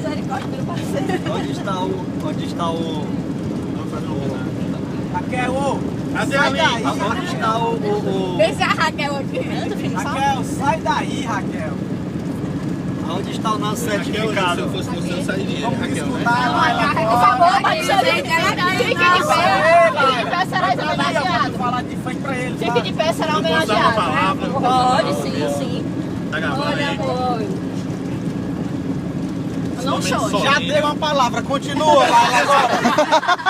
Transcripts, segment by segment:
misericórdia, meu parceiro. Onde está o... Raquel, Cadê sai a daí. Onde está o... Vê se a Raquel aqui. Anda, filho, Raquel, sai daí, Raquel. Onde está o nosso Se eu certificado? fosse você, eu sairia, Vamos Raquel, né? escutar. por favor, pode ser. Fique de pé, será homenageado. Falar de frente pra ele. Fique de pé, será Eu posso dar uma palavra? Pode, sim. Tá gravando Olha, aí? amor. Não chore. Já deu uma palavra, continua lá agora.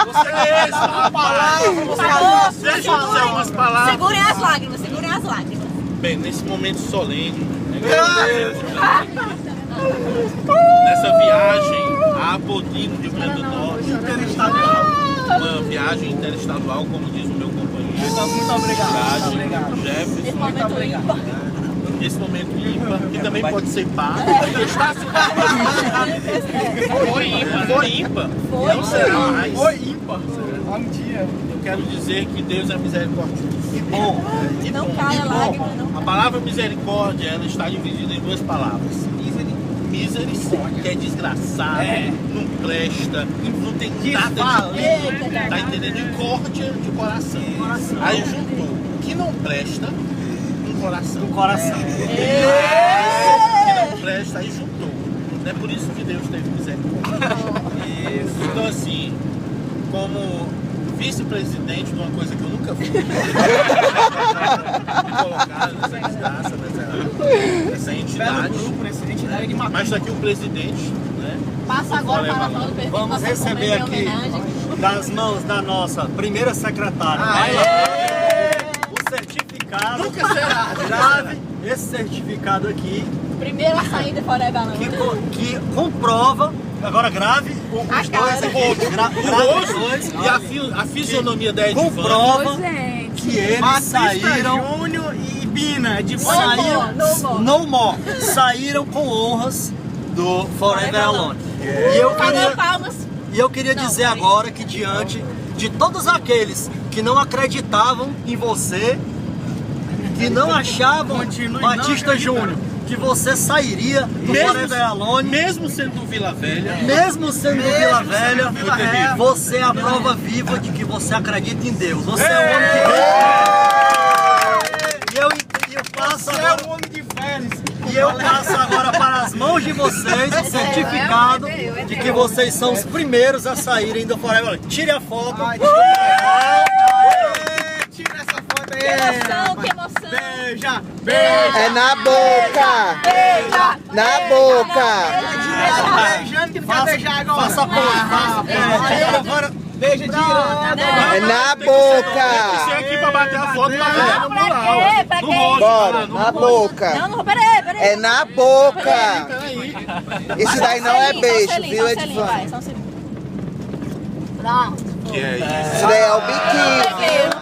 Você é essa, uma palavra. Deixa eu dizer umas palavras. Segurem as lágrimas, segurem as lágrimas. Bem, nesse momento solene, nessa viagem a Apodino de Rio Grande do Norte, uma viagem interestadual, como diz o meu companheiro. Muito obrigado. Viagem Jefferson. Nesse momento ímpar. Nesse momento ímpar, que também pode ser par. Foi ímpar. Não será mais. Foi ímpar. Um dia. Eu quero dizer que Deus é misericordioso. Que bom. Que Não bom. caia Que lágrima, bom. não. A palavra misericórdia, ela está dividida em duas palavras. Miseris, que é desgraçado, não presta, não tem nada de bem, tá entendendo? De córdia de coração. Aí juntou que não presta, um coração. No coração. Que não presta, aí juntou. É por isso que Deus teve misericórdia. Então assim, como vice-presidente de uma coisa que eu nunca fui, colocar nessa desgraça, nessa entidade. Mas aqui o presidente, né? Passa agora para a fala do presidente. Vamos nossa receber companhia em aqui homenagem. das mãos da nossa primeira secretária o certificado. Nunca será. Grave esse certificado aqui Primeira saída Forever Alone. que comprova. Agora grave os dois aqui. Grave os dois. E a fisionomia da Edvan. Comprova que eles saíram. Júnior e Bina, de Saíram, No more. no more. Saíram com honras do Forever Alone. Cadê palmas? E eu queria dizer agora que diante de todos aqueles que não acreditavam em você, que não achavam, Batista Júnior, que você sairia do Forever Alone, Mesmo sendo do Vila Velha. mesmo sendo do Vila Velha, você é a prova viva de que você acredita em Deus. Você é o homem de Deus. E eu passo agora. E eu passo agora para as mãos de vocês o certificado de que vocês são os primeiros a saírem do Forever Alone. Tire a foto. Tira essa foto Que emoção, que emoção. Beija, É na boca! Beija. Na boca! beijando que não quer beijar agora. Faça pose. Agora. Beija, tira. É na Você boca! aqui pra bater a foto pra ver no mural. Pra No quê? rosto. Bora, na boca! Não, peraí. É na boca! Peraí. Isso daí não é beijo, viu, Edvan? Pronto. Que é isso? Isso daí é o biquinho.